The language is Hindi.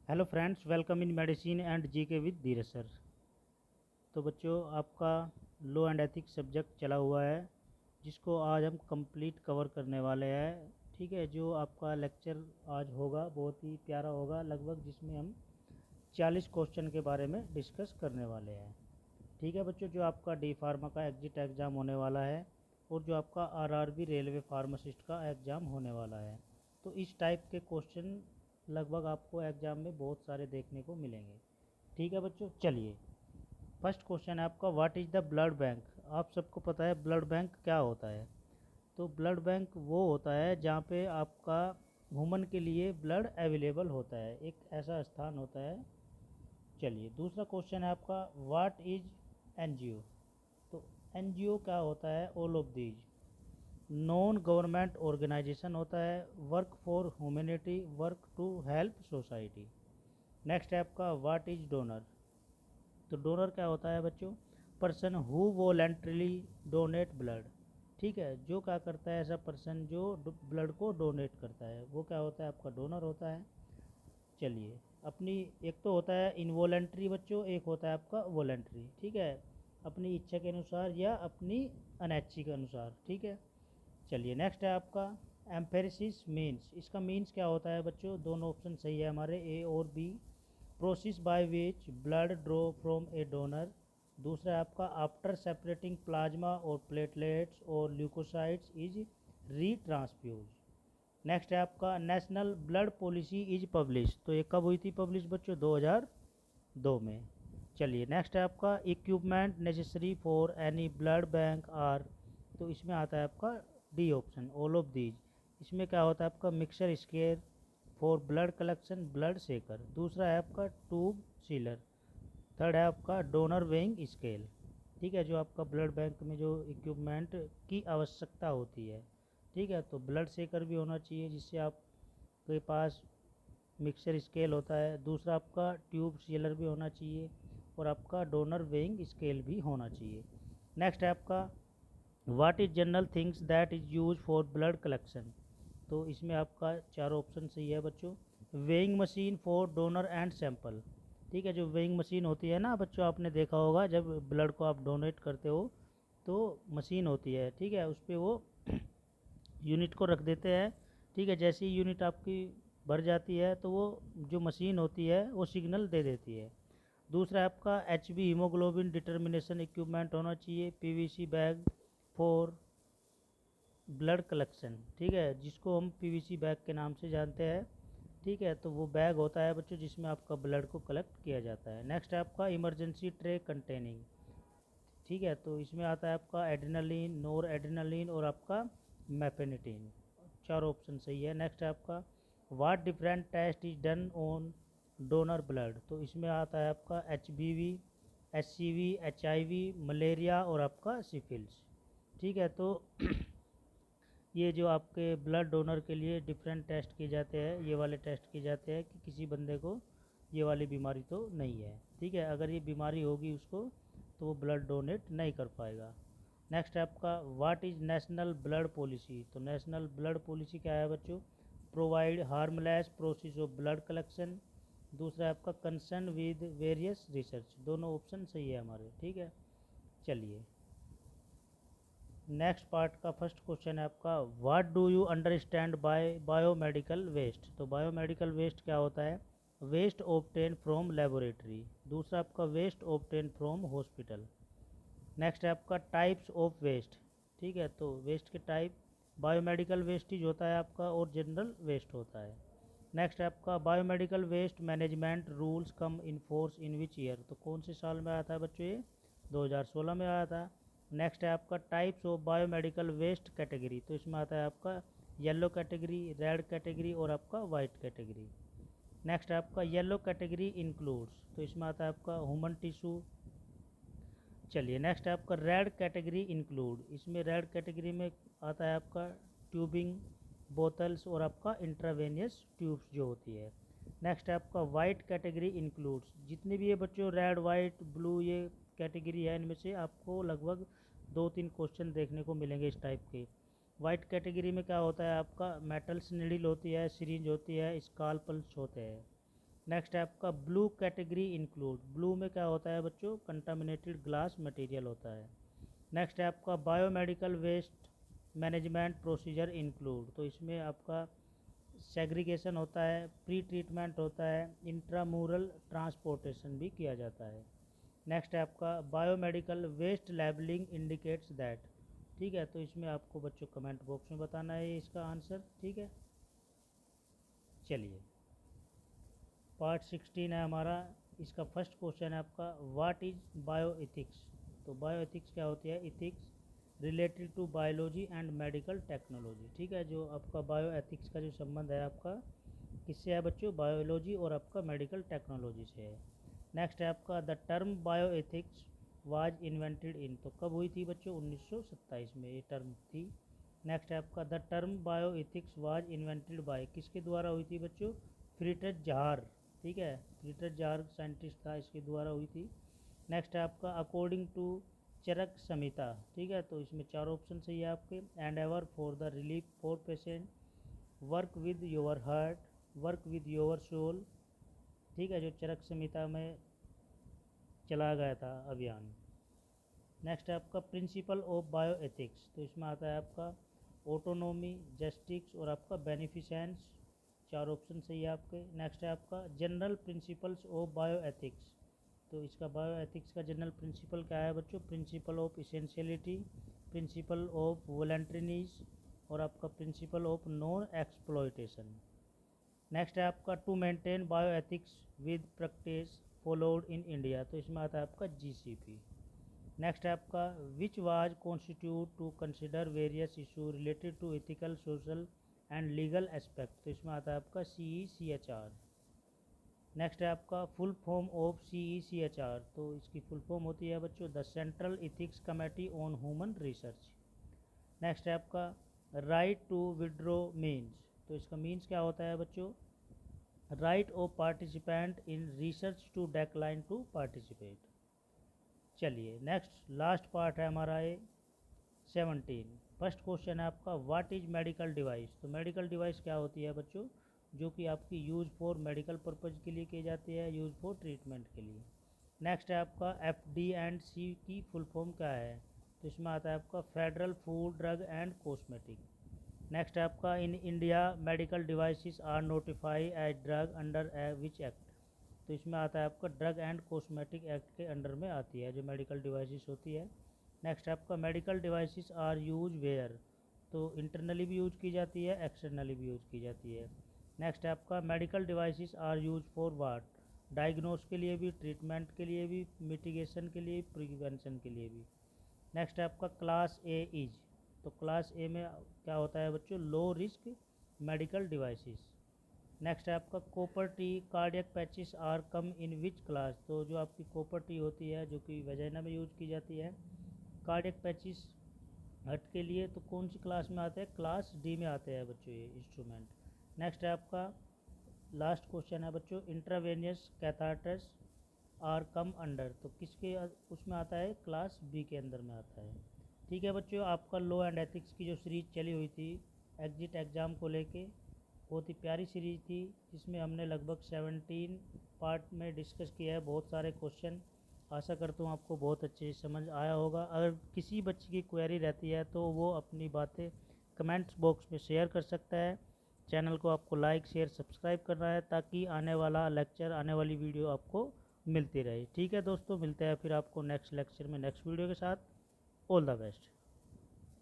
Hello friends, welcome in medicine and GK with Dheeraj sir. तो बच्चों, आपका लॉ एंड एथिक्स सब्जेक्ट चला हुआ है, जिसको आज हम कंप्लीट कवर करने वाले हैं। ठीक है, जो आपका लेक्चर आज होगा बहुत ही प्यारा होगा लगभग, जिसमें हम 40 क्वेश्चन के बारे में डिस्कस करने वाले हैं। ठीक है बच्चों, जो आपका डी फार्मा का एग्जिट एग्ज़ाम होने वाला है और जो आपका आरआरबी रेलवे फार्मासिस्ट का एग्ज़ाम होने वाला है, तो इस टाइप के क्वेश्चन लगभग आपको एग्ज़ाम में बहुत सारे देखने को मिलेंगे। ठीक है बच्चों, चलिए। फर्स्ट क्वेश्चन है आपका, what is the blood bank. आप सबको पता है ब्लड बैंक क्या होता है। तो ब्लड बैंक वो होता है जहाँ पे आपका ह्यूमन के लिए ब्लड अवेलेबल होता है, एक ऐसा स्थान होता है। चलिए, दूसरा क्वेश्चन है आपका, व्हाट इज एनजीओ। तो एनजीओ क्या होता है, all of these. Non government organisation होता है, work for humanity, work to help society. Next है आपका, व्हाट इज डोनर। तो डोनर क्या होता है बच्चों, person who voluntarily donate blood. ठीक है, जो क्या करता है ऐसा पर्सन जो ब्लड को डोनेट करता है, वो क्या होता है, आपका डोनर होता है। चलिए, अपनी एक तो होता है इनवॉलेंट्री बच्चों, एक होता है आपका वॉलेंट्री। ठीक है, अपनी इच्छा के अनुसार या अपनी अनैच्छिक के अनुसार। ठीक है, चलिए नेक्स्ट है आपका, एम्फेरेसिस मीन्स। इसका मीन्स क्या होता है बच्चों, दोनों ऑप्शन सही है हमारे, ए और B. Process by which blood draw from a donor. दूसरा है आपका, आफ्टर सेपरेटिंग प्लाज्मा और प्लेटलेट्स और ल्यूकोसाइट्स इज रीट्रांसफ्यूज। नेक्स्ट है आपका, national blood policy is publish. तो ये कब हुई थी पब्लिश बच्चों, 2002 में। चलिए नेक्स्ट है आपका, equipment necessary for any blood bank are. तो इसमें आता है आपका D option, all of these. इसमें क्या होता है आपका, mixer scale for blood collection, blood shaker. दूसरा है आपका ट्यूब सीलर। थर्ड है आपका डोनर वेइंग स्केल। ठीक है, जो आपका ब्लड बैंक में जो इक्विपमेंट की आवश्यकता होती है। ठीक है, तो ब्लड शेकर भी होना चाहिए जिससे आपके पास मिक्सर स्केल होता है। दूसरा आपका ट्यूब सीलर भी होना चाहिए और आपका डोनर वेइंग स्केल भी होना चाहिए। नेक्स्ट है आपका, what is general things that is use for blood collection. तो इसमें आपका चारों ऑप्शन सही है बच्चों। Weighing machine for donor and sample. ठीक है, जो वेइंग मशीन होती है ना बच्चों, आपने देखा होगा जब ब्लड को आप डोनेट करते हो तो मशीन होती है। ठीक है, उस पर वो यूनिट को रख देते हैं। ठीक है, जैसी यूनिट आपकी भर जाती है तो वो जो मशीन होती है वो सिग्नल दे देती है। दूसरा आपका H B haemoglobin determination equipment होना चाहिए, PVC bag for blood collection. ठीक है, जिसको हम पीवीसी बैग के नाम से जानते हैं। ठीक है, तो वो बैग होता है बच्चों जिसमें आपका ब्लड को कलेक्ट किया जाता है। नेक्स्ट है आपका, इमरजेंसी ट्रे कंटेनिंग। ठीक है, तो इसमें आता है आपका एड्रेनलिन, नोर एड्रेनलिन और आपका मेफेनिटीन। चार ऑप्शन सही है। नेक्स्ट है आपका, what different test is done on donor blood. तो इसमें आता है आपका H B V, H C V, H I V, malaria और आपका सिफिल्स। ठीक है, तो ये जो आपके ब्लड डोनर के लिए डिफरेंट टेस्ट किए जाते हैं, ये वाले टेस्ट किए जाते हैं कि किसी बंदे को ये वाली बीमारी तो नहीं है। ठीक है, अगर ये बीमारी होगी उसको तो वो ब्लड डोनेट नहीं कर पाएगा। नेक्स्ट है आपका, what is national blood policy. तो नेशनल ब्लड पॉलिसी क्या है बच्चों, provide harmless process of blood collection. दूसरा है आपका, कंसर्न विद वेरियस रिसर्च। दोनों ऑप्शन सही है हमारे। ठीक है, चलिए नेक्स्ट पार्ट का फर्स्ट क्वेश्चन है आपका, what do you understand by biomedical waste. तो बायोमेडिकल वेस्ट क्या होता है, वेस्ट ऑब्टेन फ्रॉम लेबोरेटरी। दूसरा आपका, waste obtain from hospital. Next है आपका, टाइप्स ऑफ वेस्ट। ठीक है, तो वेस्ट के टाइप, बायोमेडिकल वेस्टेज होता है आपका और जनरल वेस्ट होता है। नेक्स्ट है आपका, biomedical waste management rules come in force in which year. तो कौन से साल में आया था बच्चों, ये 2016 में आया था। नेक्स्ट है आपका, types of biomedical waste category. तो इसमें आता है आपका येलो कैटेगरी, रेड कैटेगरी और आपका वाइट कैटेगरी। नेक्स्ट है आपका, येलो कैटेगरी इंक्लूड्स। तो इसमें आता है आपका ह्यूमन टिश्यू। चलिए नेक्स्ट है आपका, रेड कैटेगरी इंक्लूड। इसमें रेड कैटेगरी में आता है आपका ट्यूबिंग, बोतल्स और आपका इंट्रावेनियस ट्यूब्स जो होती है। नेक्स्ट है आपका, वाइट कैटेगरी इंक्लूड्स। जितने भी ये बच्चों रेड वाइट ब्लू ये कैटेगरी है, इनमें से आपको लगभग 2-3 क्वेश्चन देखने को मिलेंगे इस टाइप के। वाइट कैटेगरी में क्या होता है आपका, मेटल्स नीडल होती है, सिरिंज होती है, स्कालपल्स होते हैं। नेक्स्ट है आपका ब्लू कैटेगरी इंक्लूड, ब्लू में क्या होता है बच्चों, कंटामिनेटेड ग्लास मटेरियल होता है। नेक्स्ट है आपका biomedical waste management procedure include, तो इसमें आपका सेग्रीगेशन होता है, प्री ट्रीटमेंट होता है, इंट्रामूरल ट्रांसपोर्टेशन भी किया जाता है। नेक्स्ट है आपका biomedical waste labelling indicates that, ठीक है, तो इसमें आपको बच्चों कमेंट बॉक्स में बताना है इसका आंसर, ठीक है। चलिए पार्ट 16 है हमारा, इसका फर्स्ट क्वेश्चन है आपका व्हाट इज बायोएथिक्स, तो बायोएथिक्स क्या होती है, ethics related to biology and medical technology, ठीक है, जो आपका बायोएथिक्स का जो संबंध है आपका किससे है बच्चों, बायोलॉजी और आपका मेडिकल टेक्नोलॉजी से है। नेक्स्ट है आपका the term bioethics was invented in, तो कब हुई थी बच्चों, 1927 में ये टर्म थी। नेक्स्ट है आपका the term bioethics was invented by, किसके द्वारा हुई थी बच्चों, फ्रिट्ज जार, ठीक है, फ्रिट्ज जार साइंटिस्ट था, इसके द्वारा हुई थी। नेक्स्ट है आपका अकॉर्डिंग टू चरक संहिता, ठीक है, तो इसमें चार ऑप्शन सही है आपके, endeavour for the relief for patient, work with your heart, work with your soul, ठीक है, जो चरक संहिता में चला गया था अभियान। नेक्स्ट है आपका प्रिंसिपल ऑफ बायोएथिक्स, तो इसमें आता है आपका ऑटोनोमी, जस्टिस और आपका बेनिफिशेंस, चार ऑप्शन सही है आपके। नेक्स्ट है आपका जनरल प्रिंसिपल्स ऑफ बायोएथिक्स, तो इसका बायोएथिक्स का जनरल प्रिंसिपल क्या है बच्चों, principle of essentiality, principle of voluntariness और आपका principle of non exploitation. Next है आपका to maintain bioethics with practice followed in India, तो इसमें आता है आपका जीसीपी। नेक्स्ट है आपका which was constitute to consider various issue related to ethical social and legal aspect, तो इसमें आता है आपका CECHR। नेक्स्ट है आपका फुल फॉर्म ऑफ CECHR, तो इसकी फुल फॉर्म होती है बच्चों the central ethics committee on human research. Next है आपका राइट टू विड्रॉ मीन्स, तो इसका मीन्स क्या होता है बच्चों, right of participant in research to decline to participate. चलिए नेक्स्ट लास्ट पार्ट है हमारा ये 17, फर्स्ट क्वेश्चन है आपका व्हाट इज मेडिकल डिवाइस, तो मेडिकल डिवाइस क्या होती है बच्चों, जो कि आपकी यूज़ फॉर मेडिकल पर्पज़ के लिए की जाती है, यूज़ फॉर ट्रीटमेंट के लिए। नेक्स्ट है आपका FD&C की फुल फॉर्म क्या है, तो इसमें आता है आपका federal food drug and cosmetic. Next है आपका in India medical devices are notify as drug under which act, तो इसमें आता है आपका ड्रग एंड कॉस्मेटिक एक्ट के अंडर में आती है जो मेडिकल डिवाइसेस होती है। नेक्स्ट है आपका medical devices are use where, तो इंटरनली भी यूज की जाती है, एक्सटर्नली भी यूज की जाती है। नेक्स्ट है आपका medical devices are use for what, diagnose के लिए भी, ट्रीटमेंट के लिए भी, मिटिगेशन के लिए, प्रिवेंशन के लिए भी। नेक्स्ट है आपका क्लास ए इज, तो क्लास ए में क्या होता है बच्चों, low risk medical devices. Next है आपका copper T cardiac patches are come in which class, तो जो आपकी कॉपर टी होती है जो कि वेजाइना में यूज की जाती है, कार्डियक पैचेस हट के लिए, तो कौन सी क्लास में आते हैं, क्लास डी में आते हैं बच्चों ये इंस्ट्रूमेंट। नेक्स्ट है आपका लास्ट क्वेश्चन है बच्चों इंट्रावेनियस कैथार्टस आर कम अंडर, तो किसके उसमें आता है, क्लास बी के अंदर में आता है। ठीक है बच्चों, आपका लॉ एंड एथिक्स की जो सीरीज चली हुई थी एग्जिट एग्ज़ाम को लेके, बहुत ही प्यारी सीरीज थी, जिसमें हमने लगभग 17 पार्ट में डिस्कस किया है बहुत सारे क्वेश्चन। आशा करता हूँ आपको बहुत अच्छे से समझ आया होगा। अगर किसी बच्चे की क्वेरी रहती है तो वो अपनी बातें कमेंट्स बॉक्स में शेयर कर सकता है। चैनल को आपको लाइक शेयर सब्सक्राइब करना है ताकि आने वाला लेक्चर, आने वाली वीडियो आपको मिलती रहे। ठीक है दोस्तों, मिलते हैं फिर आपको नेक्स्ट लेक्चर में नेक्स्ट वीडियो के साथ। All the best.